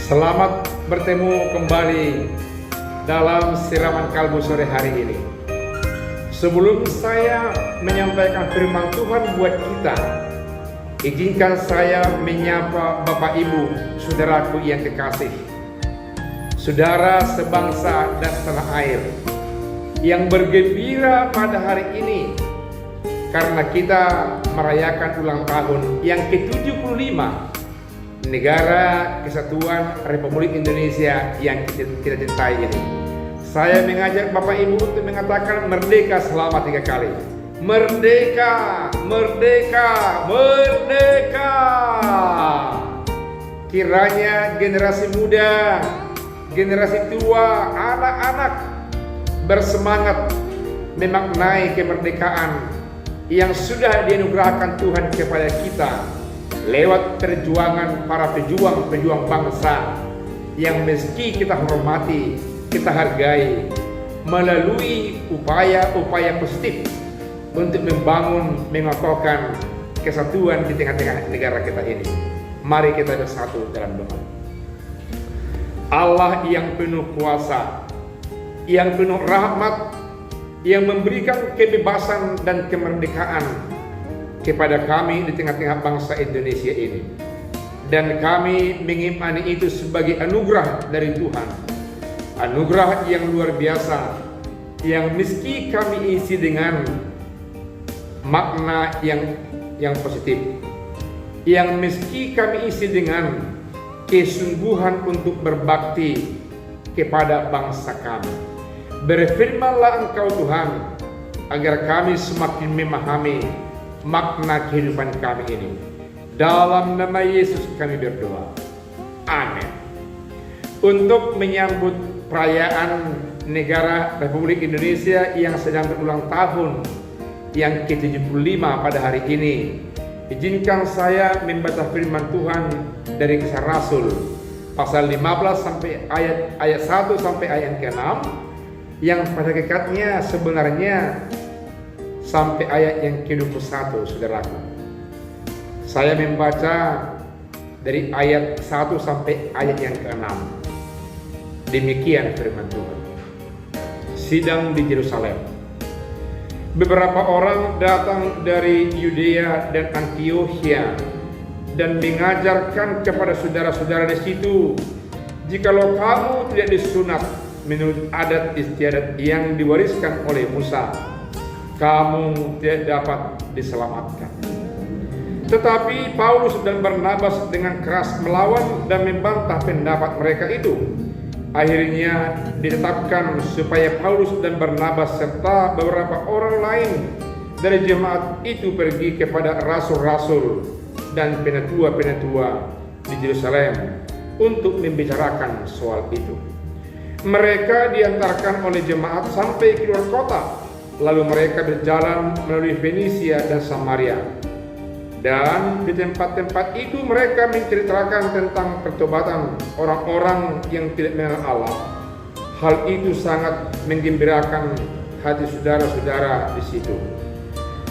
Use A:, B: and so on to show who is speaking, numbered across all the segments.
A: Selamat bertemu kembali dalam siraman kalbu sore hari ini. Sebelum saya menyampaikan firman Tuhan buat kita, izinkan saya menyapa Bapak Ibu, saudaraku yang kekasih, saudara sebangsa dan setanah air yang bergembira pada hari ini karena kita merayakan ulang tahun yang ke-75 Negara Kesatuan Republik Indonesia yang kita cintai ini. Saya mengajak Bapak Ibu untuk mengatakan merdeka selama 3 kali. Merdeka, merdeka, merdeka. Kiranya generasi muda, generasi tua, anak-anak bersemangat memaknai kemerdekaan yang sudah dianugerahkan Tuhan kepada kita lewat perjuangan para pejuang bangsa yang meski kita hormati, kita hargai melalui upaya-upaya positif untuk membangun, mengokohkan kesatuan di tengah-tengah negara kita ini. Mari kita bersatu dalam doa. Allah yang penuh kuasa, yang penuh rahmat, yang memberikan kebebasan dan kemerdekaan kepada kami di tengah-tengah bangsa Indonesia ini, dan kami mengimani itu sebagai anugerah dari Tuhan, anugerah yang luar biasa yang meski kami isi dengan makna yang positif, yang meski kami isi dengan kesungguhan untuk berbakti kepada bangsa kami. Berfirmanlah Engkau Tuhan agar kami semakin memahami makna kehidupan kami ini. Dalam nama Yesus kami berdoa. Amin. Untuk menyambut perayaan negara Republik Indonesia yang sedang berulang tahun yang ke-75 pada hari ini, izinkan saya membaca firman Tuhan dari Kisah Rasul pasal 15 sampai ayat 1 sampai ayat ke-6, yang pada hakikatnya sebenarnya sampai ayat yang ke-21, saudaraku. Saya membaca dari ayat 1 sampai ayat yang ke-6. Demikian firman Tuhan. Sidang di Yerusalem. Beberapa orang datang dari Yudea dan Antiokhia dan mengajarkan kepada saudara-saudara di situ, jikalau kamu tidak disunat menurut adat istiadat yang diwariskan oleh Musa, kamu tidak dapat diselamatkan. Tetapi Paulus dan Barnabas dengan keras melawan dan membantah pendapat mereka itu. Akhirnya ditetapkan supaya Paulus dan Barnabas serta beberapa orang lain dari jemaat itu pergi kepada rasul-rasul dan penatua-penatua di Yerusalem untuk membicarakan soal itu. Mereka diantarkan oleh jemaat sampai keluar kota. Lalu mereka berjalan melalui Fenisia dan Samaria. Dan di tempat-tempat itu mereka menceritakan tentang pertobatan orang-orang yang tidak mengenal Allah. Hal itu sangat menggembirakan hati saudara-saudara di situ.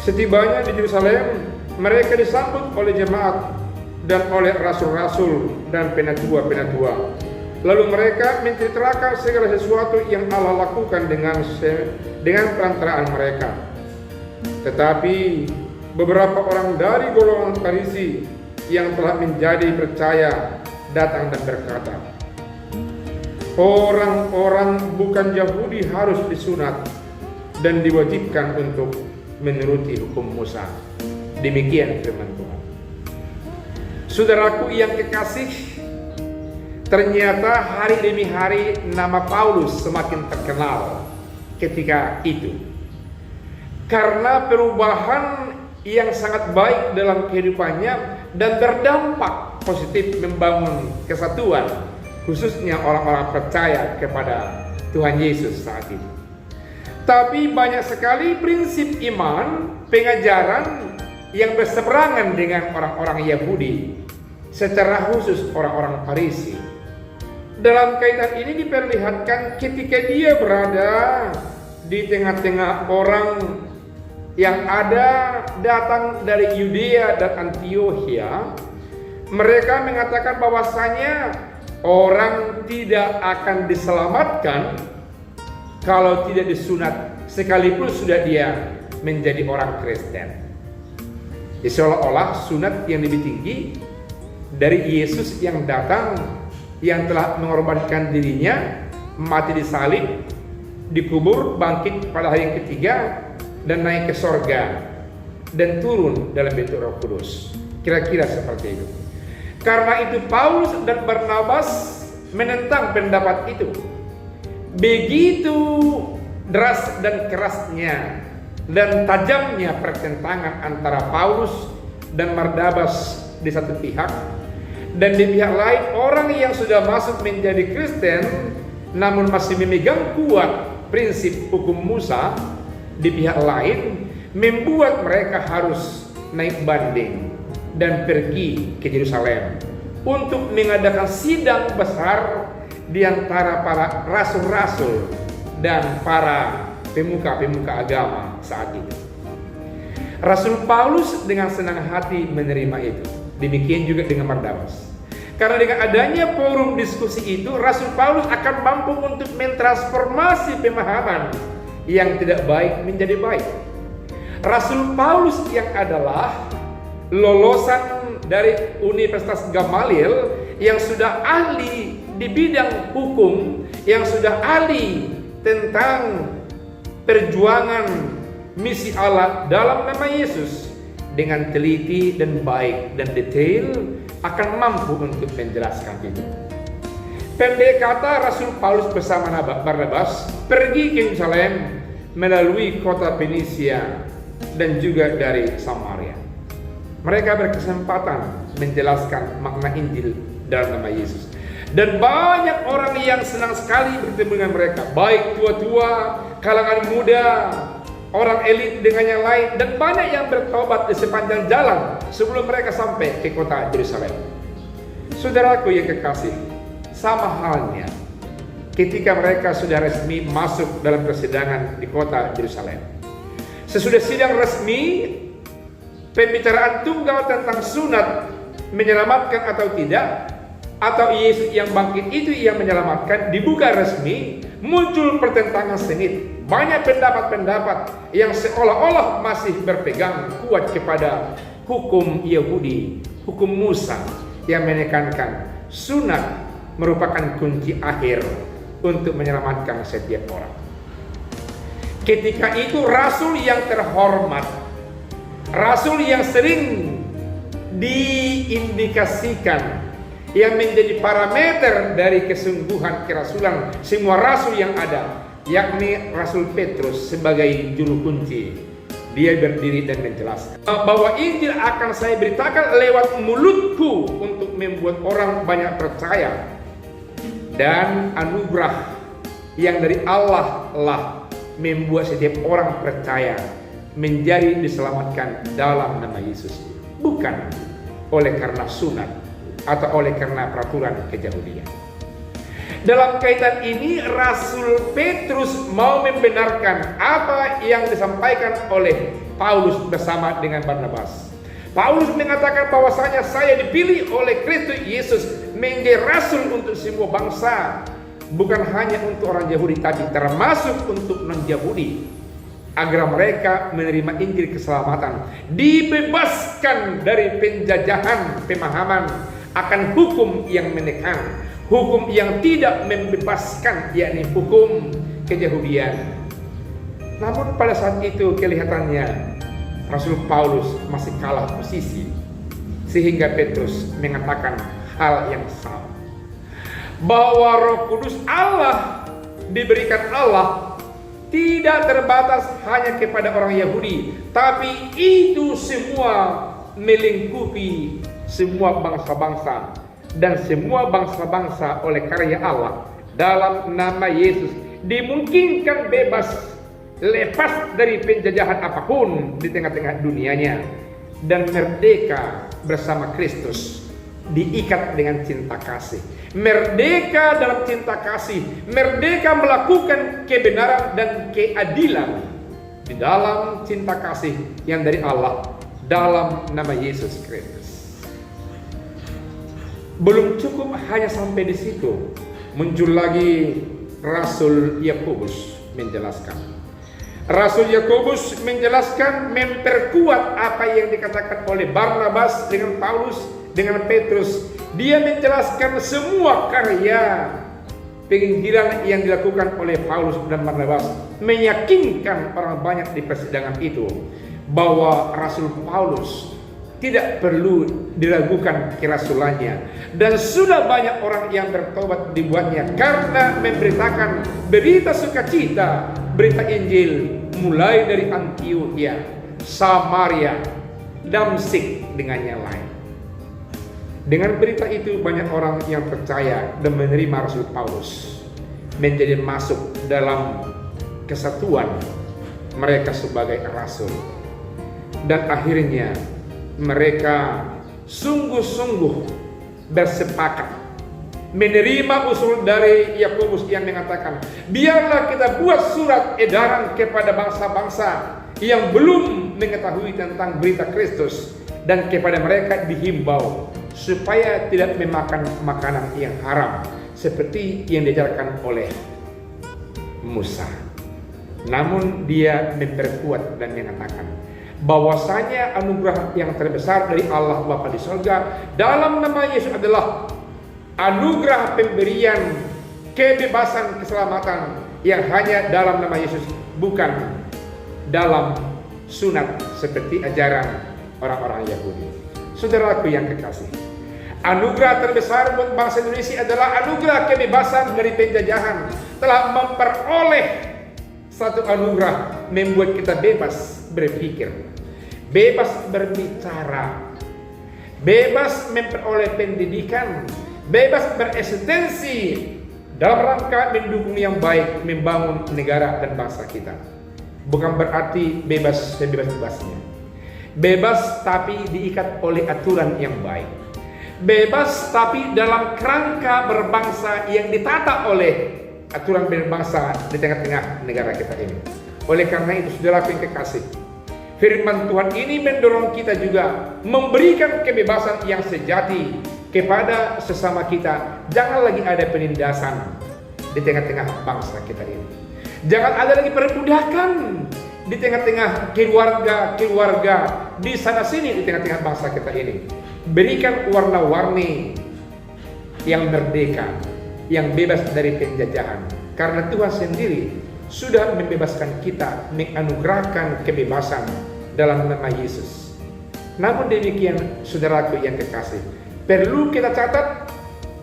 A: Setibanya di Yerusalem, mereka disambut oleh jemaat dan oleh rasul-rasul dan penatua-penatua. Lalu mereka menceritakan segala sesuatu yang Allah lakukan dengan perantaraan mereka. Tetapi beberapa orang dari golongan Farisi yang telah menjadi percaya datang dan berkata, orang-orang bukan Yahudi harus disunat dan diwajibkan untuk menuruti hukum Musa. Demikian firman Tuhan. Saudaraku yang kekasih, ternyata hari demi hari nama Paulus semakin terkenal ketika itu. Karena perubahan yang sangat baik dalam kehidupannya dan berdampak positif membangun kesatuan, khususnya orang-orang percaya kepada Tuhan Yesus saat itu. Tapi banyak sekali prinsip iman, pengajaran yang berseberangan dengan orang-orang Yahudi, secara khusus orang-orang Farisi. Dalam kaitan ini diperlihatkan ketika dia berada di tengah-tengah orang yang ada datang dari Yudea dan Antiokhia, mereka mengatakan bahwasanya orang tidak akan diselamatkan kalau tidak disunat, sekalipun sudah dia menjadi orang Kristen. Seolah-olah sunat yang lebih tinggi dari Yesus yang datang, yang telah mengorbankan dirinya, mati disalib, dikubur, bangkit pada hari yang ketiga, dan naik ke sorga, dan turun dalam bentuk Roh Kudus. Kira-kira seperti itu. Karena itu Paulus dan Barnabas menentang pendapat itu. Begitu deras dan kerasnya dan tajamnya pertentangan antara Paulus dan Barnabas di satu pihak, dan di pihak lain orang yang sudah masuk menjadi Kristen namun masih memegang kuat prinsip hukum Musa di pihak lain, membuat mereka harus naik banding dan pergi ke Yerusalem untuk mengadakan sidang besar di antara para rasul-rasul dan para pemuka-pemuka agama saat itu. Rasul Paulus dengan senang hati menerima itu. Demikian juga dengan Barnabas. Karena dengan adanya forum diskusi itu, Rasul Paulus akan mampu untuk mentransformasi pemahaman yang tidak baik menjadi baik. Rasul Paulus yang adalah lolosan dari Universitas Gamaliel, yang sudah ahli di bidang hukum, yang sudah ahli tentang perjuangan misi Allah dalam nama Yesus, dengan teliti dan baik dan detail akan mampu untuk menjelaskan itu. Pendek kata, Rasul Paulus bersama Barnabas pergi ke Yerusalem melalui kota Fenisia dan juga dari Samaria. Mereka berkesempatan menjelaskan makna Injil dalam nama Yesus. Dan banyak orang yang senang sekali bertemu dengan mereka, baik tua-tua, kalangan muda, orang elit dengan yang lain, dan banyak yang bertobat di sepanjang jalan sebelum mereka sampai ke kota Yerusalem. Saudaraku yang kekasih, sama halnya ketika mereka sudah resmi masuk dalam persidangan di kota Yerusalem. Sesudah sidang resmi, pembicaraan tunggal tentang sunat menyelamatkan atau tidak, atau Yesus yang bangkit itu yang menyelamatkan, dibuka resmi, muncul pertentangan sengit. Banyak pendapat-pendapat yang seolah-olah masih berpegang kuat kepada hukum Yahudi, hukum Musa, yang menekankan sunat merupakan kunci akhir untuk menyelamatkan setiap orang. Ketika itu rasul yang terhormat, rasul yang sering diindikasikan, yang menjadi parameter dari kesungguhan kerasulan semua rasul yang ada, yakni Rasul Petrus sebagai juru kunci. Dia berdiri dan menjelaskan bahwa Injil akan saya beritakan lewat mulutku untuk membuat orang banyak percaya, dan anugerah yang dari Allah lah membuat setiap orang percaya menjadi diselamatkan dalam nama Yesus, bukan oleh karena sunat atau oleh karena peraturan keyahudian. Dalam kaitan ini, Rasul Petrus mau membenarkan apa yang disampaikan oleh Paulus bersama dengan Barnabas. Paulus mengatakan bahwasanya saya dipilih oleh Kristus Yesus menjadi rasul untuk semua bangsa, bukan hanya untuk orang Yahudi, tapi termasuk untuk non-Yahudi, agar mereka menerima Injil keselamatan, dibebaskan dari penjajahan pemahaman akan hukum yang menekan, hukum yang tidak membebaskan, yakni hukum keyahudian. Namun pada saat itu kelihatannya Rasul Paulus masih kalah posisi, sehingga Petrus mengatakan hal yang sama, bahwa Roh Kudus Allah diberikan Allah tidak terbatas hanya kepada orang Yahudi, tapi itu semua melingkupi semua bangsa-bangsa, dan semua bangsa-bangsa oleh karya Allah dalam nama Yesus dimungkinkan bebas, lepas dari penjajahan apapun di tengah-tengah dunianya, dan merdeka bersama Kristus, diikat dengan cinta kasih, merdeka dalam cinta kasih, merdeka melakukan kebenaran dan keadilan di dalam cinta kasih yang dari Allah dalam nama Yesus Kristus. Belum cukup hanya sampai di situ, muncul lagi Rasul Yakobus menjelaskan. Rasul Yakobus menjelaskan, memperkuat apa yang dikatakan oleh Barnabas dengan Paulus, dengan Petrus. Dia menjelaskan semua karya penginjilan yang dilakukan oleh Paulus dan Barnabas, meyakinkan orang banyak di persidangan itu bahwa Rasul Paulus tidak perlu diragukan kerasulannya, dan sudah banyak orang yang bertobat dibuatnya karena memberitakan berita sukacita, berita Injil mulai dari Antioquia, Samaria, Damsyik dengan yang lain. Dengan berita itu banyak orang yang percaya dan menerima Rasul Paulus, menjadi masuk dalam kesatuan mereka sebagai rasul. Dan akhirnya mereka sungguh-sungguh bersepakat menerima usul dari Yakobus yang mengatakan, biarlah kita buat surat edaran kepada bangsa-bangsa yang belum mengetahui tentang berita Kristus, dan kepada mereka dihimbau supaya tidak memakan makanan yang haram seperti yang diajarkan oleh Musa. Namun dia memperkuat dan mengatakan bahwasanya anugerah yang terbesar dari Allah Bapa di surga dalam nama Yesus adalah anugerah pemberian kebebasan keselamatan yang hanya dalam nama Yesus, bukan dalam sunat seperti ajaran orang-orang Yahudi. Saudaraku yang kekasih, anugerah terbesar buat bangsa Indonesia adalah anugerah kebebasan dari penjajahan. Telah memperoleh satu anugerah membuat kita bebas berpikir, bebas berbicara, bebas memperoleh pendidikan, bebas bereksistensi dalam rangka mendukung yang baik, membangun negara dan bangsa kita. Bukan berarti bebas sebebas-bebasnya. Bebas tapi diikat oleh aturan yang baik. Bebas tapi dalam kerangka berbangsa yang ditata oleh aturan berbangsa di tengah-tengah negara kita ini. Oleh karena itu, saudara yang kekasih, firman Tuhan ini mendorong kita juga memberikan kebebasan yang sejati kepada sesama kita. Jangan lagi ada penindasan di tengah-tengah bangsa kita ini. Jangan ada lagi perbudakan di tengah-tengah keluarga di sana sini di tengah-tengah bangsa kita ini. Berikan warna-warni yang merdeka, yang bebas dari penjajahan, karena Tuhan sendiri sudah membebaskan kita, menganugerahkan kebebasan dalam nama Yesus. Namun demikian, saudaraku yang kekasih, perlu kita catat,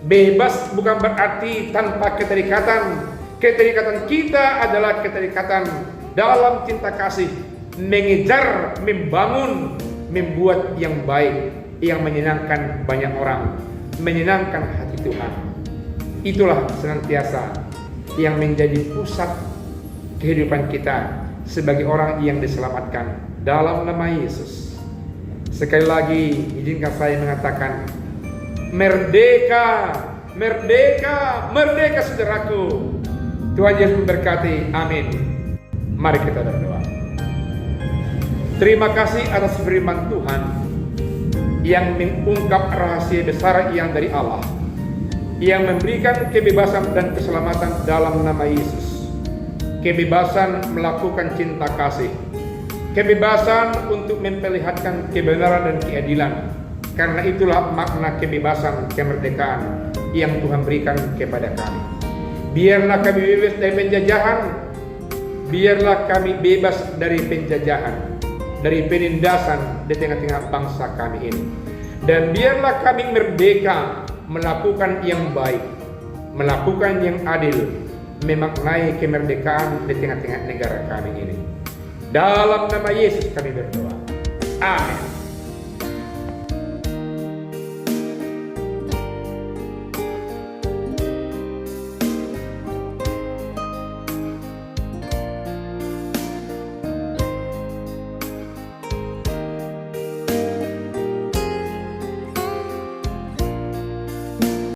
A: bebas bukan berarti tanpa keterikatan. Keterikatan kita adalah keterikatan dalam cinta kasih, mengejar, membangun, membuat yang baik, yang menyenangkan banyak orang, menyenangkan hati Tuhan. Itulah senantiasa yang menjadi pusat kehidupan kita sebagai orang yang diselamatkan dalam nama Yesus. Sekali lagi izinkan saya mengatakan, merdeka, merdeka, merdeka saudaraku. Tuhan Yesus memberkati. Amin. Mari kita berdoa. Terima kasih atas firman Tuhan yang mengungkap rahasia besar yang dari Allah, yang memberikan kebebasan dan keselamatan dalam nama Yesus. Kebebasan melakukan cinta kasih, kebebasan untuk memperlihatkan kebenaran dan keadilan. Karena itulah makna kebebasan, kemerdekaan yang Tuhan berikan kepada kami. Biarlah kami bebas dari penjajahan, biarlah kami bebas dari penjajahan, dari penindasan di tengah-tengah bangsa kami ini. Dan biarlah kami merdeka melakukan yang baik, melakukan yang adil, memaknai kemerdekaan di tengah-tengah negara kami ini. Dalam nama Yesus kami berdoa. Amin.